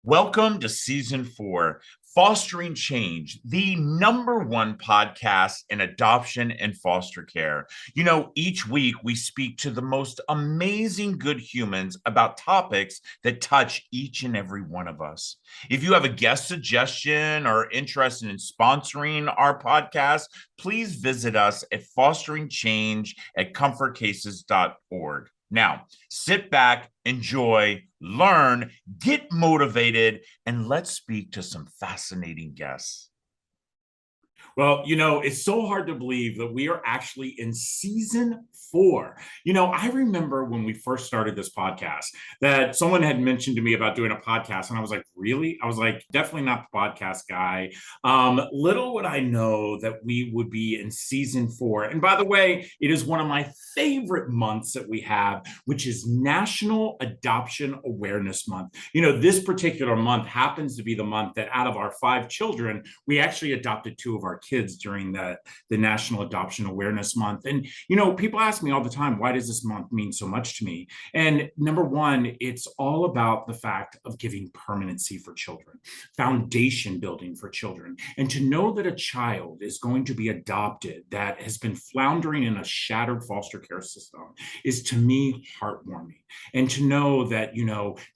Welcome to season 4, Fostering Change, the #1 podcast in adoption and foster care. Each week we speak to the most amazing good humans about topics that touch each and every one of us. If you have a guest suggestion or interested in sponsoring our podcast, please visit us at fosteringchange@comfortcases.org. Now, sit back, enjoy, learn, get motivated, and let's speak to some fascinating guests. Well, it's so hard to believe that we are actually in season 4. I remember when we first started this podcast that someone had mentioned to me about doing a podcast, and I was like, really? I was like, definitely not the podcast guy. Little would I know that we would be in season 4. And by the way, it is one of my favorite months that we have, which is National Adoption Awareness Month. This particular month happens to be the month that out of our 5 children, we actually adopted 2 of our kids during the National Adoption Awareness Month. And, people ask me all the time, why does this month mean so much to me? And number one, it's all about the fact of giving permanency for children, foundation building for children. And to know that a child is going to be adopted that has been floundering in a shattered foster care system is, to me, heartwarming. And to know that,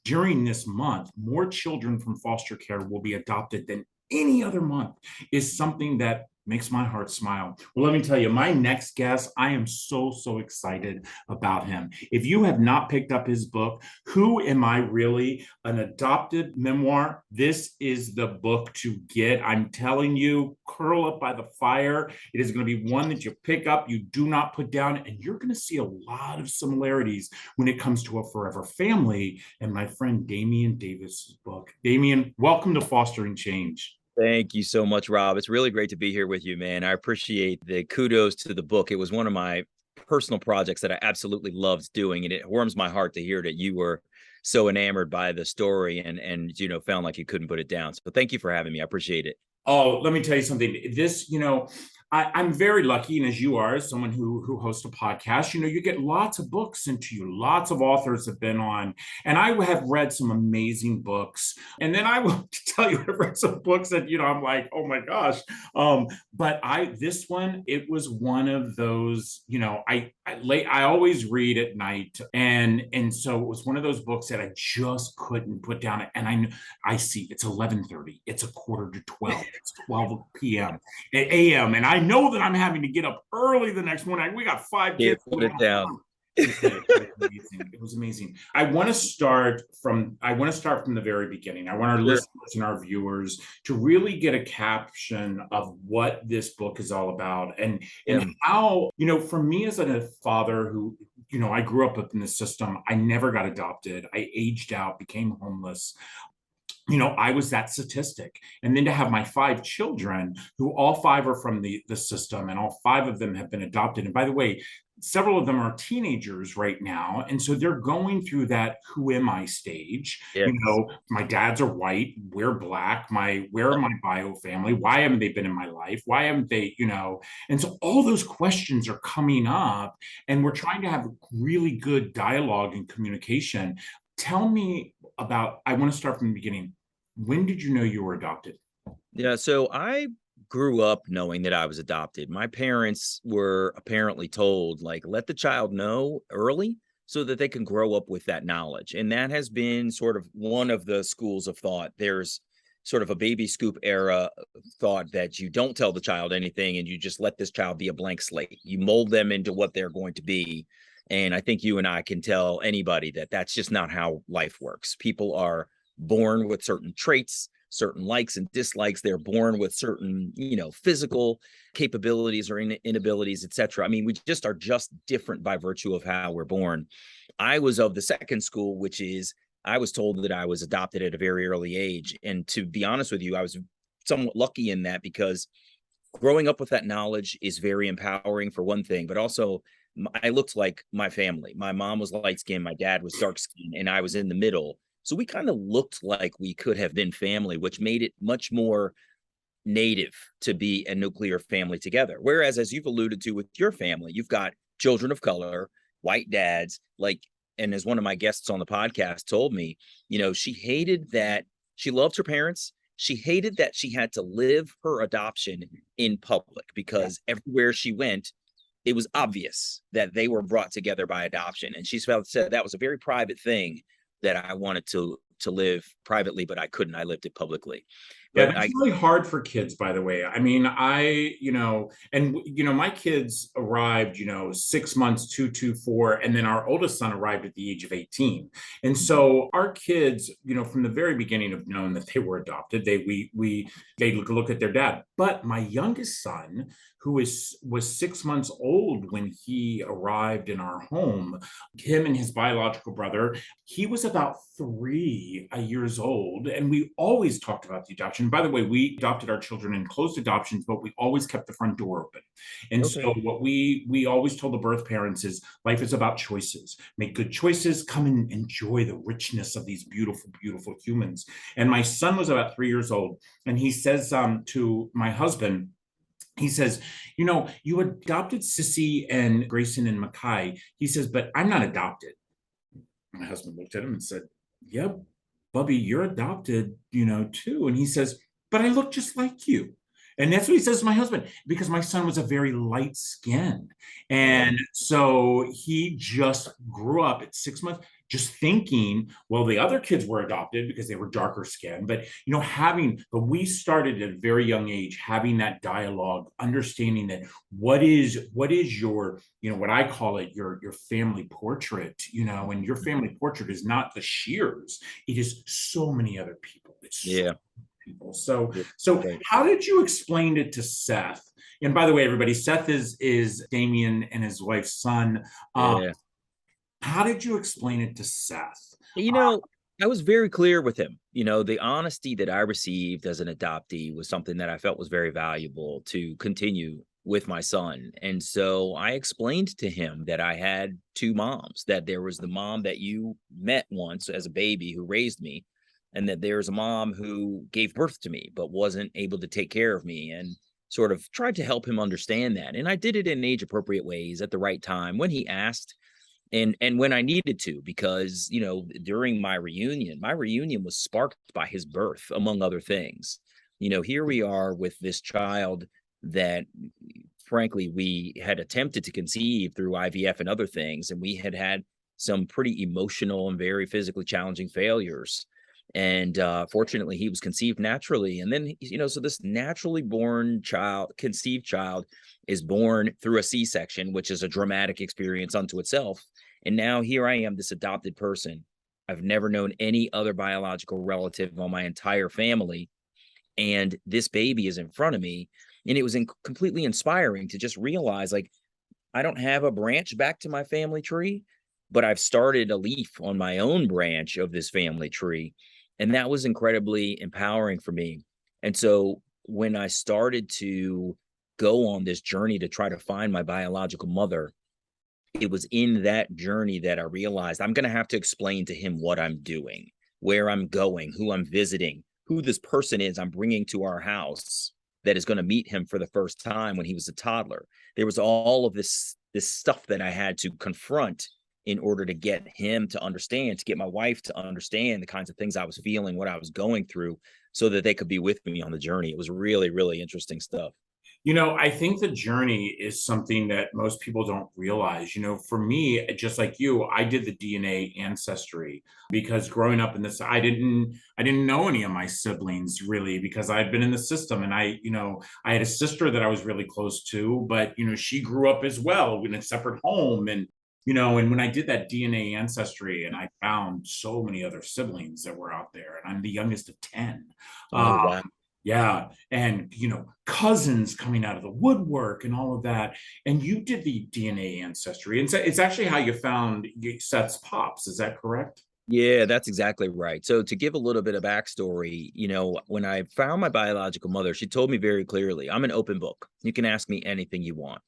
during this month, more children from foster care will be adopted than any other month is something that makes my heart smile. Well, let me tell you, my next guest, I am so excited about him. If you have not picked up his book, Who Am I Really? An Adoptive Memoir, this is the book to get. I'm telling you, curl up by the fire. It is going to be one that you pick up, you do not put down, and you're going to see a lot of similarities when it comes to a forever family and my friend Damon Davis' book. Damon, welcome to Fostering Change. Thank you so much, Rob. It's really great to be here with you, man. I appreciate the kudos to the book. It was one of my personal projects that I absolutely loved doing, and it warms my heart to hear that you were so enamored by the story and found like you couldn't put it down. So thank you for having me. I appreciate it. Oh, let me tell you something. This, I'm very lucky, and as you are, as someone who hosts a podcast, you get lots of books into you. Lots of authors have been on, and I have read some amazing books. And then I will tell you, I've read some books that I'm like, oh my gosh. But this one, it was one of those. I always read at night, and so it was one of those books that I just couldn't put down. And I see it's 11:30. It's 11:45. It's 12 p.m. a.m. And I know that I'm having to get up early the next morning. We got 5 kids. Put it down. It was amazing. I want to start from the very beginning. I want our listeners and our viewers to really get a caption of what this book is all about and how, for me as a father who, I grew up in the system. I never got adopted. I aged out, became homeless. I was that statistic. And then to have my 5 children, who all 5 are from the system, and all 5 of them have been adopted. And by the way, several of them are teenagers right now. And so they're going through that who am I stage. Yes. My dads are white, we're black, where are my bio family? Why haven't they been in my life? Why haven't they, And so all those questions are coming up, and we're trying to have really good dialogue and communication. Tell me I want to start from the beginning. When did you know you were adopted? Yeah, so I grew up knowing that I was adopted. My parents were apparently told, like, let the child know early so that they can grow up with that knowledge. And that has been sort of one of the schools of thought. There's sort of a baby scoop era thought that you don't tell the child anything and you just let this child be a blank slate. You mold them into what they're going to be. And I think you and I can tell anybody that that's just not how life works. People are born with certain traits, certain likes and dislikes. They're born with certain, physical capabilities or inabilities, etc. I mean, we just are just different by virtue of how we're born. I was of the second school, which is I was told that I was adopted at a very early age. And to be honest with you, I was somewhat lucky in that because growing up with that knowledge is very empowering for one thing, but also I looked like my family. My mom was light skinned, my dad was dark skinned, and I was in the middle. So we kind of looked like we could have been family, which made it much more native to be a nuclear family together. Whereas, as you've alluded to with your family, you've got children of color, white dads, and as one of my guests on the podcast told me, she hated that She loved her parents. She hated that she had to live her adoption in public because everywhere she went, it was obvious that they were brought together by adoption. And she said that was a very private thing that I wanted to live privately, but I couldn't. I lived it publicly. Yeah, But that's I really hard for kids, by the way. I mean, my kids arrived, 6 months, 4, and then our oldest son arrived at the age of 18. And so our kids, from the very beginning have known that they were adopted. They look at their dad. But my youngest son, who was 6 months old when he arrived in our home, him and his biological brother, he was about 3 years old, and we always talked about the adoption. By the way, we adopted our children in closed adoptions, but we always kept the front door open. And okay. so what we always told the birth parents is life is about choices. Make good choices, come and enjoy the richness of these beautiful, beautiful humans. And my son was about 3 years old, and he says to my husband, he says, you adopted Sissy and Grayson and Mackay. He says, but I'm not adopted. My husband looked at him and said, yep, Bubby, you're adopted, too. And he says, but I look just like you. And that's what he says to my husband, because my son was a very light skin. Oh, And so he just grew up at 6 months, just thinking, well, the other kids were adopted because they were darker skinned. But, but we started at a very young age, having that dialogue, understanding that what is your, what I call it, your family portrait, and your family portrait is not the Shears. It is so many other people. It's so yeah. people. So Yeah. so Right. how did you explain it to Seth? And by the way, everybody, Seth is Damien and his wife's son. Yeah. How did you explain it to Seth? You know, I was very clear with him. The honesty that I received as an adoptee was something that I felt was very valuable to continue with my son. And so I explained to him that I had two moms, that there was the mom that you met once as a baby who raised me, and that there's a mom who gave birth to me but wasn't able to take care of me, and sort of tried to help him understand that. And I did it in age appropriate ways at the right time when he asked and when I needed to, because during my reunion was sparked by his birth, among other things. Here we are with this child that frankly we had attempted to conceive through IVF and other things, and we had some pretty emotional and very physically challenging failures. And fortunately he was conceived naturally, and then so this naturally born child, conceived child, is born through a C-section, which is a dramatic experience unto itself. And now here I am, this adopted person. I've never known any other biological relative on my entire family. And this baby is in front of me. And it was completely inspiring to just realize, like, I don't have a branch back to my family tree, but I've started a leaf on my own branch of this family tree. And that was incredibly empowering for me. And so when I started to go on this journey to try to find my biological mother, it was in that journey that I realized I'm going to have to explain to him what I'm doing, where I'm going, who I'm visiting, who this person is I'm bringing to our house that is going to meet him for the first time when he was a toddler. There was all of this stuff that I had to confront in order to get him to understand, to get my wife to understand the kinds of things I was feeling, what I was going through, so that they could be with me on the journey. It was really, really interesting stuff. I think the journey is something that most people don't realize. For me, just like you, I did the DNA ancestry because growing up in this, I didn't know any of my siblings really because I'd been in the system, and I had a sister that I was really close to, but she grew up as well in a separate home, and when I did that DNA ancestry, and I found so many other siblings that were out there, and I'm the youngest of 10. Oh, wow. Yeah. And, cousins coming out of the woodwork and all of that. And you did the DNA ancestry. And so it's actually how you found Seth's pops. Is that correct? Yeah, that's exactly right. So to give a little bit of backstory, when I found my biological mother, she told me very clearly, I'm an open book. You can ask me anything you want.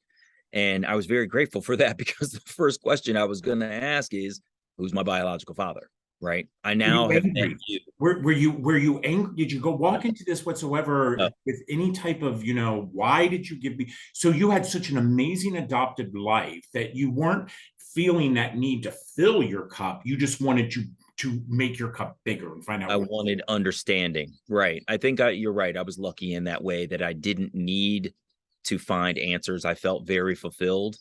And I was very grateful for that because the first question I was going to ask is, who's my biological father? Right. I Were now you have met angry? you. Were you angry? Did you go No, walk into this whatsoever no. with any type of, why did you give me? So you had such an amazing adopted life that you weren't feeling that need to fill your cup. You just wanted to make your cup bigger and find out I what. wanted understanding. Right. I think you're right. I was lucky in that way that I didn't need to find answers. I felt very fulfilled.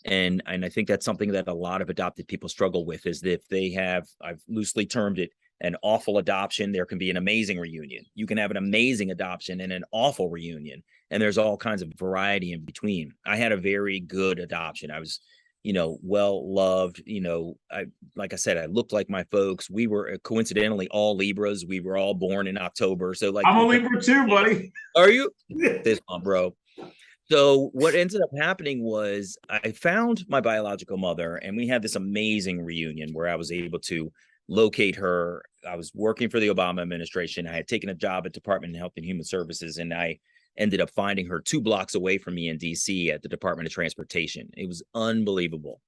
And I think that's something that a lot of adopted people struggle with is that if they have, I've loosely termed it an awful adoption, there can be an amazing reunion. You can have an amazing adoption and an awful reunion. And there's all kinds of variety in between. I had a very good adoption. I was, well loved. Like I said, I looked like my folks. We were coincidentally all Libras. We were all born in October. So like, I'm a Libra too, buddy. are you? This one, bro. So what ended up happening was I found my biological mother and we had this amazing reunion where I was able to locate her. I was working for the Obama administration. I had taken a job at Department of Health and Human Services, and I ended up finding her 2 blocks away from me in DC at the Department of Transportation. It was unbelievable.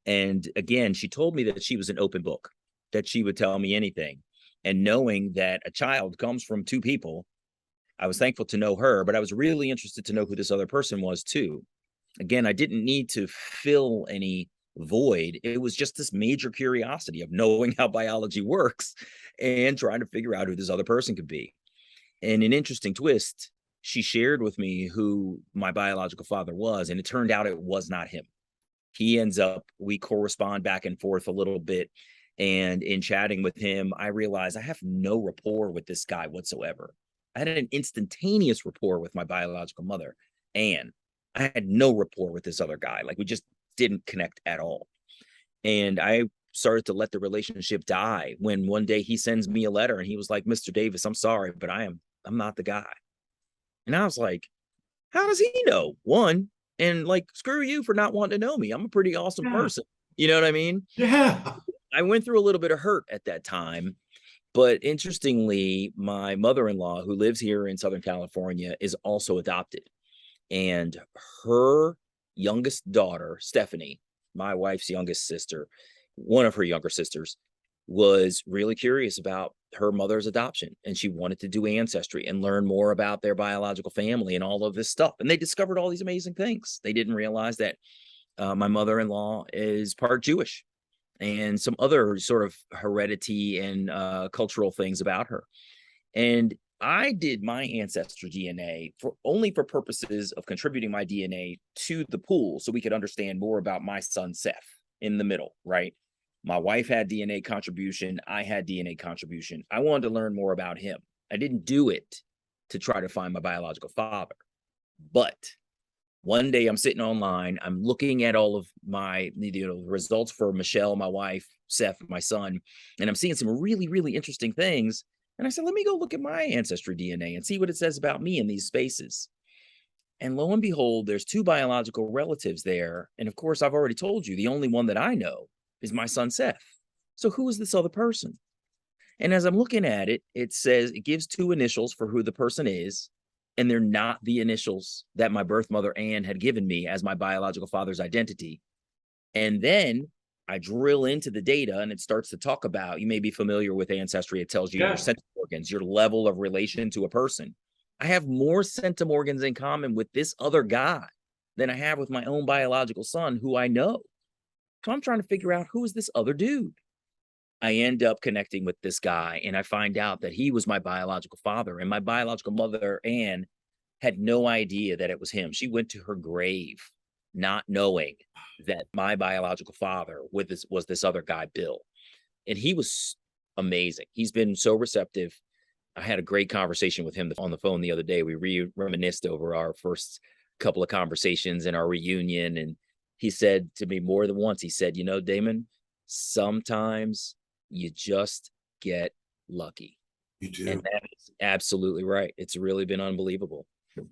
And again, she told me that she was an open book, that she would tell me anything. And knowing that a child comes from 2 people, I was thankful to know her, but I was really interested to know who this other person was too. Again, I didn't need to fill any void. It was just this major curiosity of knowing how biology works and trying to figure out who this other person could be. And an interesting twist, she shared with me who my biological father was, and it turned out it was not him. We correspond back and forth a little bit. And in chatting with him, I realized I have no rapport with this guy whatsoever. I had an instantaneous rapport with my biological mother, and I had no rapport with this other guy. Like we just didn't connect at all. And I started to let the relationship die when one day he sends me a letter and he was like, "Mr. Davis, I'm sorry, but I'm not the guy." And I was like, how does he know? One, and like, screw you for not wanting to know me. I'm a pretty awesome person. You know what I mean? Yeah. I went through a little bit of hurt at that time. But interestingly, my mother-in-law, who lives here in Southern California, is also adopted. And her youngest daughter, Stephanie, my wife's youngest sister, one of her younger sisters, was really curious about her mother's adoption. And she wanted to do ancestry and learn more about their biological family and all of this stuff. And they discovered all these amazing things. They didn't realize that my mother-in-law is part Jewish and some other sort of heredity and cultural things about her. And I did my ancestry DNA only for purposes of contributing my DNA to the pool so we could understand more about my son, Seth, in the middle, right? My wife had DNA contribution. I had DNA contribution. I wanted to learn more about him. I didn't do it to try to find my biological father. But one day I'm sitting online, I'm looking at all of my results for Michelle, my wife, Seth, my son, and I'm seeing some really, really interesting things. And I said, let me go look at my ancestry DNA and see what it says about me in these spaces. And lo and behold, there's 2 biological relatives there. And of course, I've already told you, the only one that I know is my son, Seth. So who is this other person? And as I'm looking at it, it says it gives 2 initials for who the person is. And they're not the initials that my birth mother, Anne, had given me as my biological father's identity. And then I drill into the data and it starts to talk about, you may be familiar with ancestry. It tells you your centimorgans, your level of relation to a person. I have more centimorgans in common with this other guy than I have with my own biological son, who I know. So I'm trying to figure out, who is this other dude? I end up connecting with this guy and I find out that he was my biological father, and my biological mother, Anne, had no idea that it was him. She went to her grave not knowing that my biological father was this other guy, Bill. And he was amazing. He's been so receptive. I had a great conversation with him on the phone the other day. We reminisced over our first couple of conversations in our reunion. And he said to me more than once, he said, Damon, sometimes you just get lucky. You do. And that is absolutely right. It's really been unbelievable.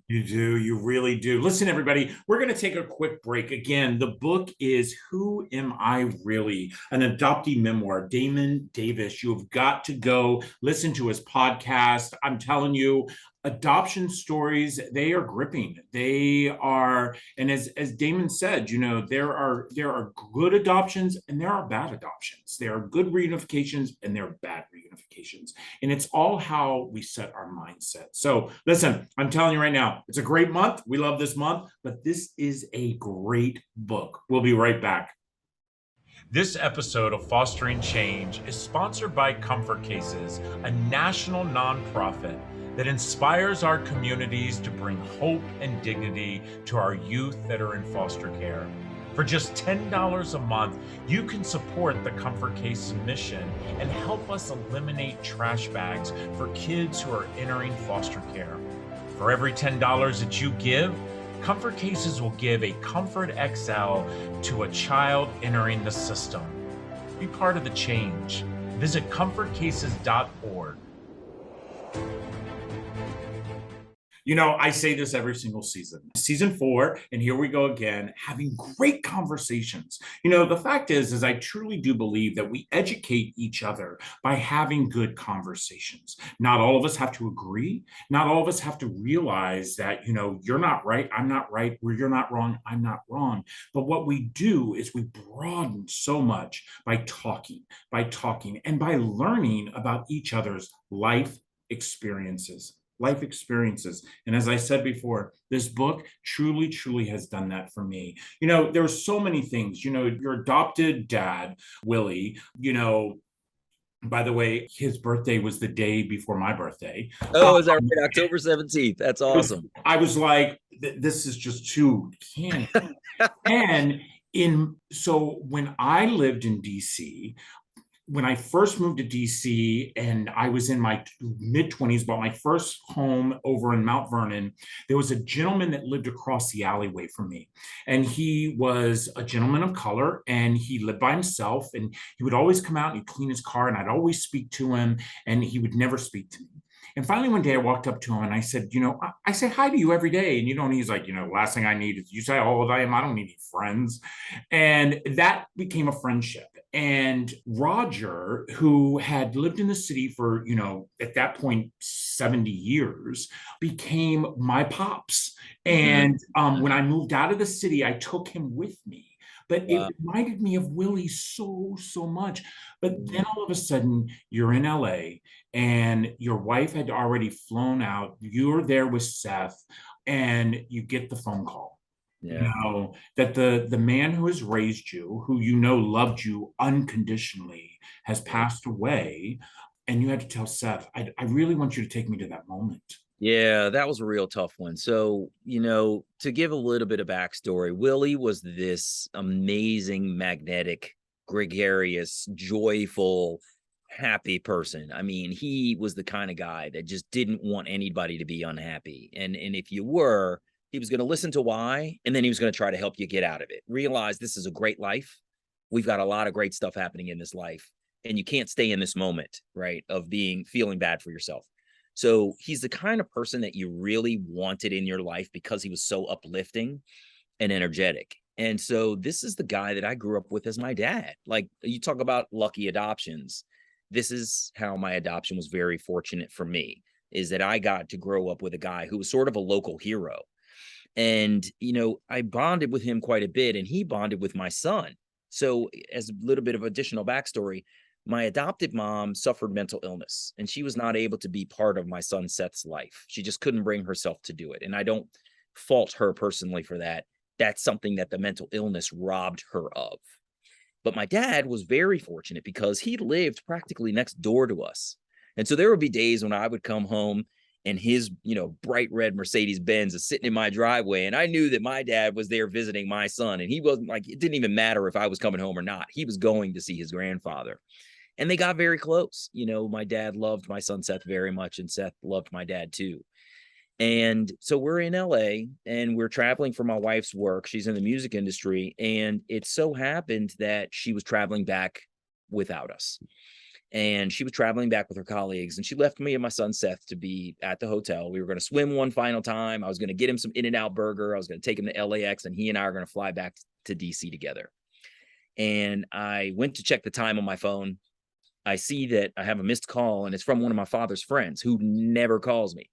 You do. You really do. Listen, everybody, we're going to take a quick break. Again, the book is Who Am I Really? An Adoptee Memoir. Damon Davis. You have got to go listen to his podcast. I'm telling you, adoption stories, they are gripping. They are, and as Damon said, there are good adoptions and there are bad adoptions. There are good reunifications and there are bad reunifications. And it's all how we set our mindset. So listen, I'm telling you right now, it's a great month. We love this month, but this is a great book. We'll be right back. This episode of Fostering Change is sponsored by Comfort Cases, a national nonprofit that inspires our communities to bring hope and dignity to our youth that are in foster care. For just $10 a month, you can support the Comfort Cases mission and help us eliminate trash bags for kids who are entering foster care. For every $10 that you give, Comfort Cases will give a Comfort XL to a child entering the system. Be part of the change. Visit comfortcases.org. You know, I say this every single season. Season 4, and here we go again, having great conversations. You know, the fact is I truly do believe that we educate each other by having good conversations. Not all of us have to agree. Not all of us have to realize that, you know, you're not right, I'm not right, or you're not wrong, I'm not wrong. But what we do is we broaden so much by talking, and by learning about each other's life experiences. And as I said before, this book truly has done that for me. You know, there are so many things. You know, your adopted dad, Willie, you know, by the way, his birthday was the day before my birthday. Oh, is that right? October 17th. That's awesome. I was like, this is just too candy. And so when I lived in DC, when I first moved to DC and I was in my mid 20s, bought my first home over in Mount Vernon, there was a gentleman that lived across the alleyway from me. And he was a gentleman of color and he lived by himself. And he would always come out and he'd clean his car and I'd always speak to him and he would never speak to me. And finally, one day I walked up to him and I said, you know, I say hi to you every day. And, you know, and he's like, you know, last thing I need is you say how old I am. I don't need any friends. And that became a friendship. And Roger, who had lived in the city for, you know, at that point, 70 years, became my pops. And when I moved out of the city, I took him with me. But it reminded me of Willie so much. But then all of a sudden, you're in LA and your wife had already flown out. You're there with Seth and you get the phone call. You know, that the man who has raised you, who you know loved you unconditionally, has passed away. And you had to tell Seth, I really want you to take me to that moment. Yeah, that was a real tough one. So, you know, to give a little bit of backstory, Willie was this amazing, magnetic, gregarious, joyful, happy person. I mean, he was the kind of guy that just didn't want anybody to be unhappy. And if you were, he was going to listen to why, and then he was going to try to help you get out of it. Realize this is a great life. We've got a lot of great stuff happening in this life, and you can't stay in this moment, right, of feeling bad for yourself. So he's the kind of person that you really wanted in your life because he was so uplifting and energetic. And so this is the guy that I grew up with as my dad. Like, you talk about lucky adoptions. This is how my adoption was very fortunate for me, is that I got to grow up with a guy who was sort of a local hero. And, you know, I bonded with him quite a bit and he bonded with my son. So as a little bit of additional backstory, my adopted mom suffered mental illness and she was not able to be part of my son Seth's life. She just couldn't bring herself to do it. And I don't fault her personally for that. That's something that the mental illness robbed her of. But my dad was very fortunate because he lived practically next door to us. And so there would be days when I would come home and his, you know, bright red Mercedes Benz is sitting in my driveway. And I knew that my dad was there visiting my son. And he wasn't like, it didn't even matter if I was coming home or not. He was going to see his grandfather. And they got very close. You know, my dad loved my son Seth very much, and Seth loved my dad too. And so we're in LA and we're traveling for my wife's work. She's in the music industry. And it so happened that she was traveling back without us. And she was traveling back with her colleagues. And she left me and my son Seth to be at the hotel. We were going to swim one final time. I was going to get him some In-N-Out burger. I was going to take him to LAX, and he and I are going to fly back to DC together. And I went to check the time on my phone. I see that I have a missed call, and it's from one of my father's friends who never calls me.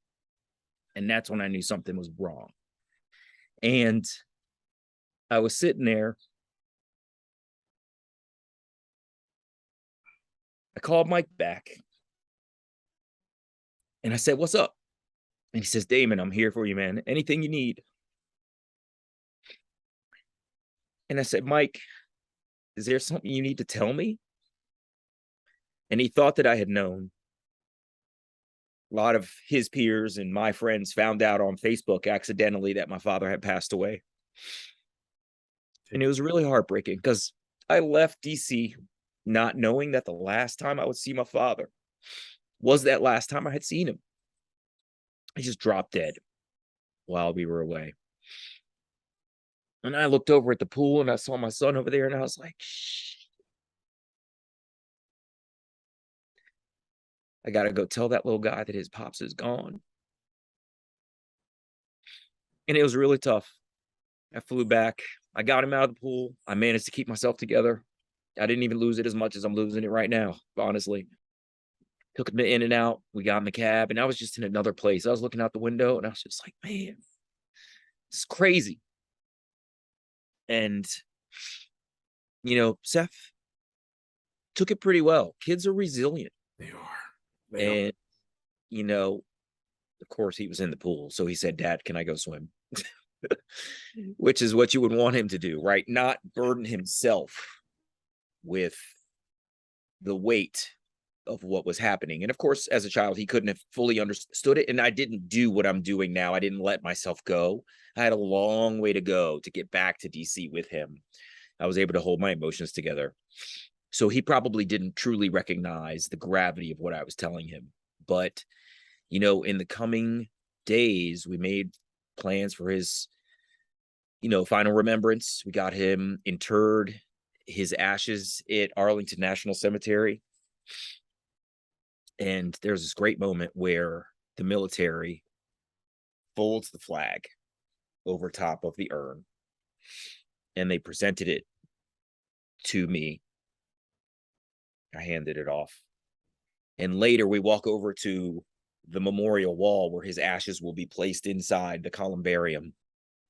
And that's when I knew something was wrong. And I was sitting there. I called Mike back and I said, "What's up?" And he says, "Damon, I'm here for you, man. Anything you need." And I said, "Mike, Is there something you need to tell me? And he thought that I had known. A lot of his peers and my friends found out on Facebook accidentally that my father had passed away. And it was really heartbreaking because I left DC not knowing that the last time I would see my father was that last time I had seen him. He just dropped dead while we were away. And I looked over at the pool and I saw my son over there and I was like, shh. I got to go tell that little guy that his pops is gone. And it was really tough. I flew back. I got him out of the pool. I managed to keep myself together. I didn't even lose it as much as I'm losing it right now, honestly. Took him in and out. We got in the cab and I was just in another place. I was looking out the window and I was just like, man, it's crazy. And, Seth took it pretty well. Kids are resilient. They are. And, of course, he was in the pool. So he said, Dad, can I go swim? Which is what you would want him to do, right? Not burden himself with the weight of what was happening. And of course, as a child, he couldn't have fully understood it. And I didn't do what I'm doing now. I didn't let myself go. I had a long way to go to get back to DC with him. I was able to hold my emotions together. So he probably didn't truly recognize the gravity of what I was telling him. But, in the coming days, we made plans for his, final remembrance. We got him interred, his ashes at Arlington National Cemetery. And there's this great moment where the military folds the flag over top of the urn and they presented it to me. I handed it off. And later we walk over to the memorial wall where his ashes will be placed inside the columbarium,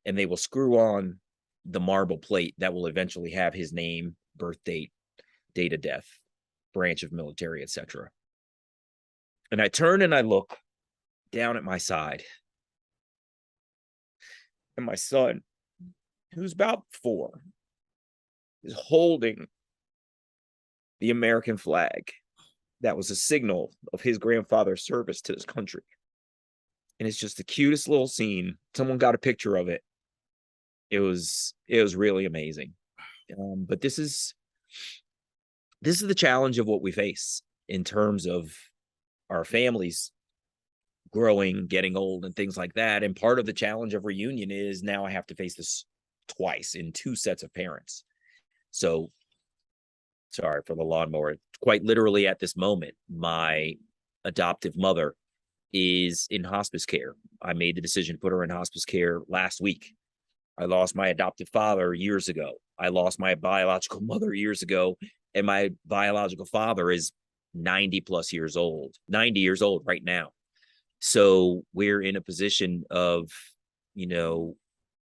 and they will screw on the marble plate that will eventually have his name, birth date, date of death, branch of military, etc. And I turn and I look down at my side, and my son, who's about 4, is holding the American flag that was a signal of his grandfather's service to his country. And it's just the cutest little scene. Someone got a picture of it. It was really amazing. But this is the challenge of what we face in terms of our families growing, getting old, and things like that. And part of the challenge of reunion is now I have to face this twice in 2 sets of parents. So sorry for the lawnmower. Quite literally at this moment, my adoptive mother is in hospice care. I made the decision to put her in hospice care last week. I lost my adoptive father years ago. I lost my biological mother years ago. And my biological father is 90 years old right now. So we're in a position of,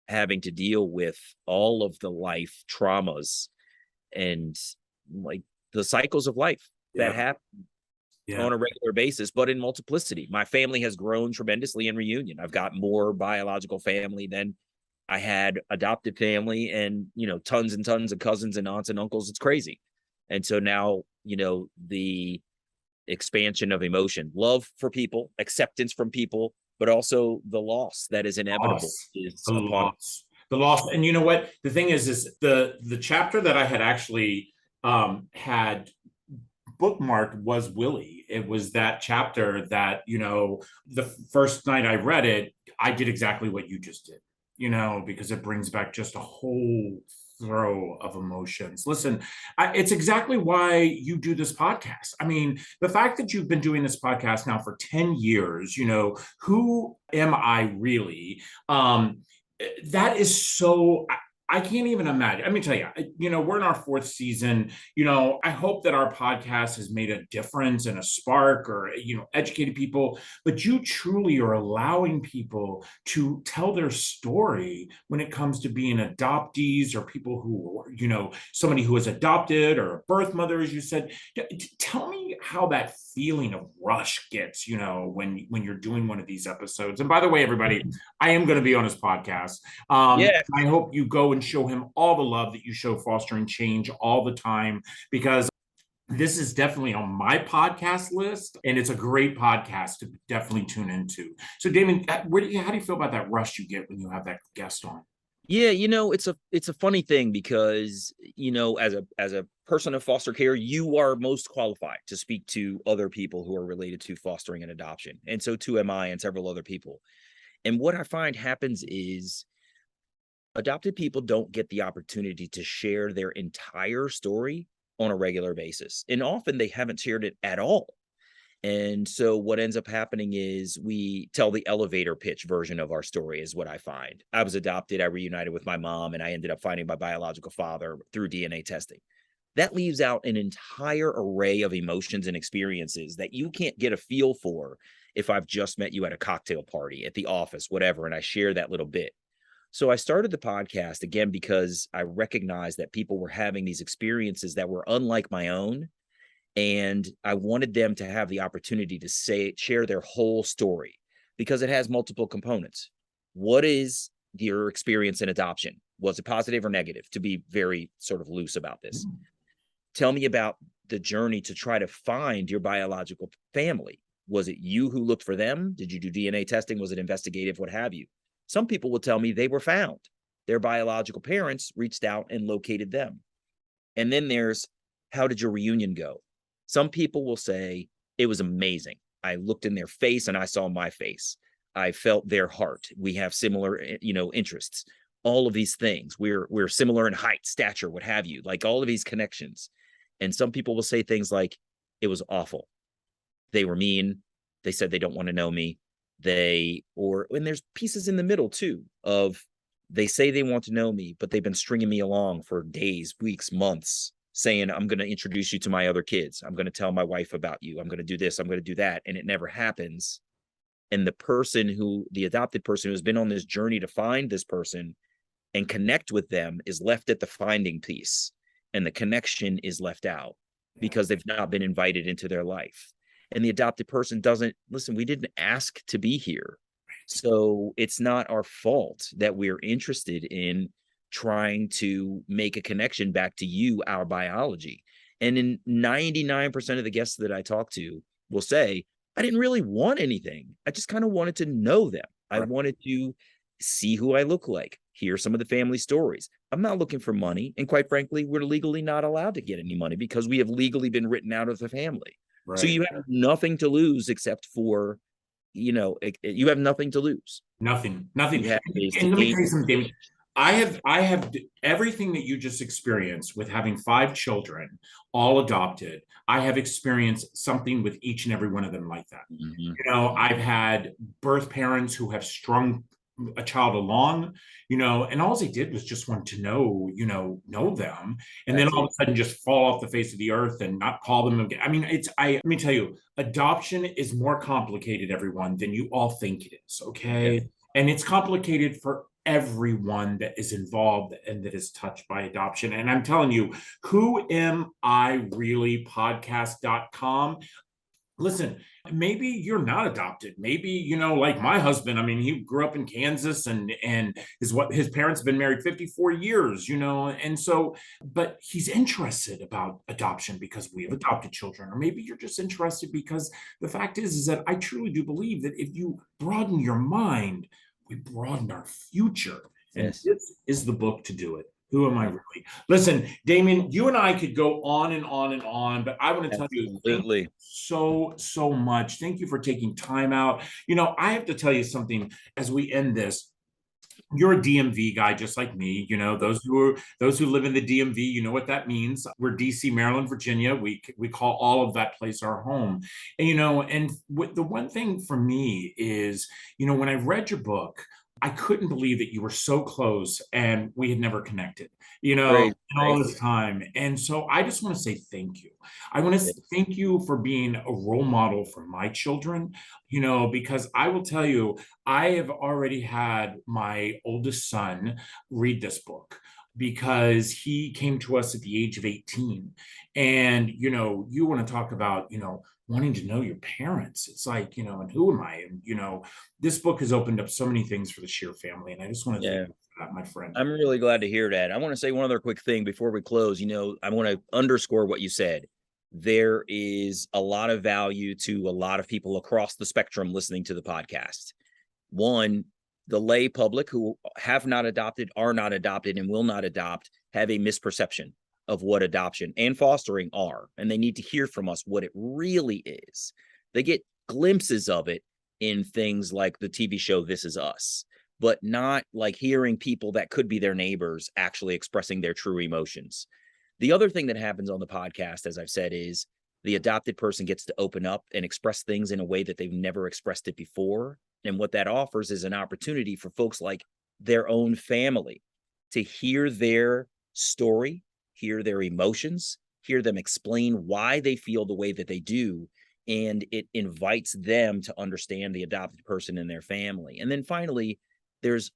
having to deal with all of the life traumas and like the cycles of life that happen on a regular basis, but in multiplicity. My family has grown tremendously in reunion. I've got more biological family than I had adopted family, and, tons and tons of cousins and aunts and uncles. It's crazy. And so now, the expansion of emotion, love for people, acceptance from people, but also the loss that is inevitable is upon us. The loss. And you know what? The thing is the chapter that I had actually had bookmarked was Willie. It was that chapter that, the first night I read it, I did exactly what you just did, because it brings back just a whole throw of emotions. Listen, it's exactly why you do this podcast. I mean, the fact that you've been doing this podcast now for 10 years, who am I really? That is so, I can't even imagine. Let me tell you, we're in our 4th season. I hope that our podcast has made a difference and a spark or, educated people, but you truly are allowing people to tell their story when it comes to being adoptees or people who, somebody who is adopted or a birth mother, as you said. Tell me how that feeling of rush gets, when you're doing one of these episodes. And by the way, everybody, I am going to be on his podcast. Yeah. I hope you go and show him all the love that you show Fostering Change all the time, because this is definitely on my podcast list, and it's a great podcast to definitely tune into. So, Damon, how do you feel about that rush you get when you have that guest on? Yeah, it's a funny thing because, as a person of foster care, you are most qualified to speak to other people who are related to fostering and adoption. And so too am I and several other people. And what I find happens is adopted people don't get the opportunity to share their entire story on a regular basis. And often they haven't shared it at all. And so what ends up happening is we tell the elevator pitch version of our story is what I find. I was adopted, I reunited with my mom, and I ended up finding my biological father through DNA testing. That leaves out an entire array of emotions and experiences that you can't get a feel for if I've just met you at a cocktail party, at the office, whatever, and I share that little bit. So I started the podcast again because I recognized that people were having these experiences that were unlike my own, and I wanted them to have the opportunity to share their whole story because it has multiple components. What is your experience in adoption? Was it positive or negative? To be very sort of loose about this. Tell me about the journey to try to find your biological family. Was it you who looked for them? Did you do DNA testing? Was it investigative? What have you? Some people will tell me they were found. Their biological parents reached out and located them. And then there's, how did your reunion go? Some people will say it was amazing. I looked in their face and I saw my face. I felt their heart. We have similar, interests. All of these things. We're similar in height, stature, what have you. Like all of these connections. And some people will say things like, it was awful. They were mean. They said they don't want to know me. And there's pieces in the middle too of, they say they want to know me, but they've been stringing me along for days, weeks, months, saying, I'm going to introduce you to my other kids. I'm going to tell my wife about you. I'm going to do this. I'm going to do that. And it never happens. And the adopted person who's been on this journey to find this person and connect with them is left at the finding piece. And the connection is left out because they've not been invited into their life. And the adopted person doesn't listen. We didn't ask to be here. So it's not our fault that we're interested in trying to make a connection back to you, our biology. And in 99% of the guests that I talk to will say, I didn't really want anything. I just kind of wanted to know them. I wanted to see who I look like, hear some of the family stories. I'm not looking for money. And quite frankly, we're legally not allowed to get any money because we have legally been written out of the family. Right. So you have nothing to lose except for, you have nothing to lose. Nothing. And let me tell you something. I have everything that you just experienced with having 5 children, all adopted. I have experienced something with each and every one of them like that. Mm-hmm. I've had birth parents who have strung a child along, and all they did was just want to know them, and then all of a sudden just fall off the face of the earth and not call them again. I mean, let me tell you, adoption is more complicated, everyone, than you all think it is. Okay. Yeah. And it's complicated for everyone that is involved and that is touched by adoption. And I'm telling you, Who Am I Really podcast.com. Listen, maybe you're not adopted. Maybe, like my husband, I mean, he grew up in Kansas and his parents have been married 54 years, and so, but he's interested about adoption because we have adopted children. Or maybe you're just interested because the fact is that I truly do believe that if you broaden your mind, we broaden our future. Yes. And this is the book to do it. Who am I really? Listen, Damon, you and I could go on and on and on, but I want to tell you, thank you so much. Thank you for taking time out. I have to tell you something as we end this. You're a DMV guy, just like me. Those who live in the DMV, you know what that means. We're DC, Maryland, Virginia. We call all of that place our home. And the one thing for me is, when I read your book, I couldn't believe that you were so close and we had never connected, in all this time. And so I just want to say thank you. I want to thank you for being a role model for my children, because I will tell you, I have already had my oldest son read this book because he came to us at the age of 18. And, you want to talk about, wanting to know your parents. It's like, and who am I? And, this book has opened up so many things for the Shear family. And I just want to thank Yeah. you for that, my friend. I'm really glad to hear that. I want to say one other quick thing before we close. I want to underscore what you said. There is a lot of value to a lot of people across the spectrum listening to the podcast. One, the lay public who have not adopted, are not adopted, and will not adopt have a misperception of what adoption and fostering are. And they need to hear from us what it really is. They get glimpses of it in things like the TV show This Is Us, but not like hearing people that could be their neighbors actually expressing their true emotions. The other thing that happens on the podcast, as I've said, is the adopted person gets to open up and express things in a way that they've never expressed it before. And what that offers is an opportunity for folks like their own family to hear their story, hear their emotions, hear them explain why they feel the way that they do. And it invites them to understand the adopted person and their family. And then finally, there's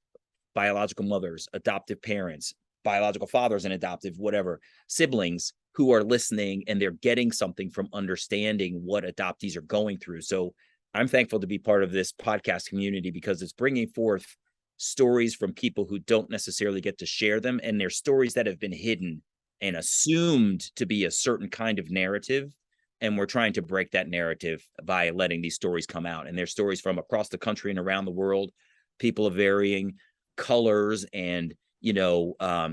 biological mothers, adoptive parents, biological fathers and adoptive, whatever, siblings who are listening, and they're getting something from understanding what adoptees are going through. So I'm thankful to be part of this podcast community because it's bringing forth stories from people who don't necessarily get to share them, and they're stories that have been hidden and assumed to be a certain kind of narrative. And we're trying to break that narrative by letting these stories come out. And they're stories from across the country and around the world, people of varying colors and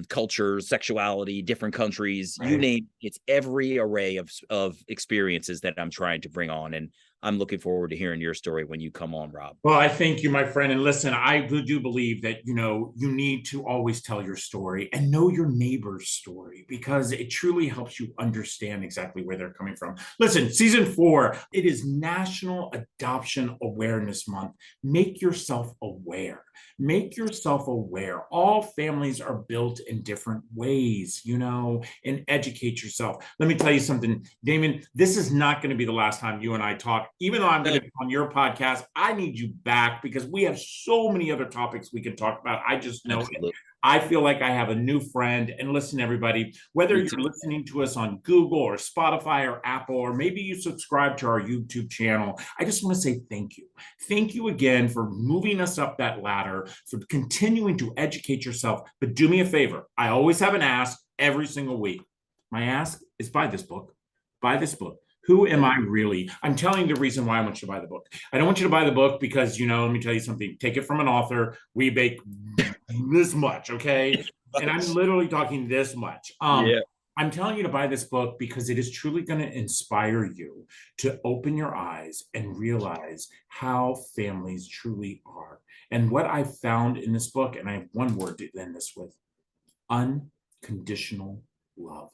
cultures, sexuality, different countries, you name it. It's every array of experiences that I'm trying to bring on. And I'm looking forward to hearing your story when you come on, Rob. Well, I thank you, my friend. And listen, I do believe that, you need to always tell your story and know your neighbor's story, because it truly helps you understand exactly where they're coming from. Listen, season 4, it is National Adoption Awareness Month. Make yourself aware. Make yourself aware. All families are built in different ways, and educate yourself. Let me tell you something, Damon, this is not going to be the last time you and I talk. Even though I'm going to be on your podcast, I need you back because we have so many other topics we can talk about. I just know it. I feel like I have a new friend. And listen, everybody, whether you're listening to us on Google or Spotify or Apple, or maybe you subscribe to our YouTube channel, I just want to say thank you. Thank you again for moving us up that ladder, for continuing to educate yourself. But do me a favor. I always have an ask every single week. My ask is buy this book. Buy this book. Who am I really? I'm telling you the reason why I want you to buy the book. I don't want you to buy the book because, let me tell you something. Take it from an author. We make this much, okay? And I'm literally talking this much. I'm telling you to buy this book because it is truly going to inspire you to open your eyes and realize how families truly are. And what I found in this book, and I have one word to end this with: unconditional love.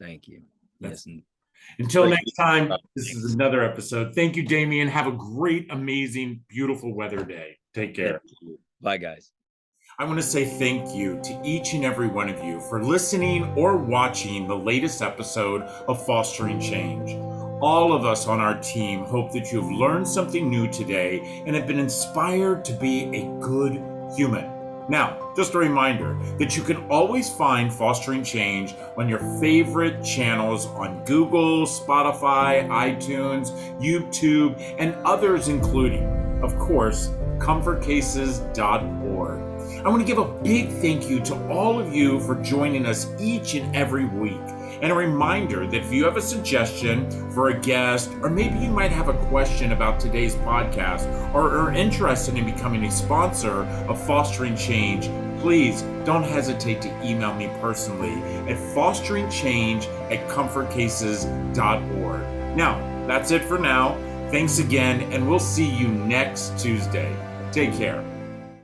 Thank you. Yes. Until next time, this is another episode. Thank you, Damien. Have a great, amazing, beautiful weather day. Take care. Bye, guys. I want to say thank you to each and every one of you for listening or watching the latest episode of Fostering Change. All of us on our team hope that you've learned something new today and have been inspired to be a good human. Now, just a reminder that you can always find Fostering Change on your favorite channels on Google, Spotify, iTunes, YouTube, and others, including, of course, comfortcases.org. I want to give a big thank you to all of you for joining us each and every week. And a reminder that if you have a suggestion for a guest, or maybe you might have a question about today's podcast, or are interested in becoming a sponsor of Fostering Change, please don't hesitate to email me personally at fosteringchange@comfortcases.org. Now, that's it for now. Thanks again, and we'll see you next Tuesday. Take care.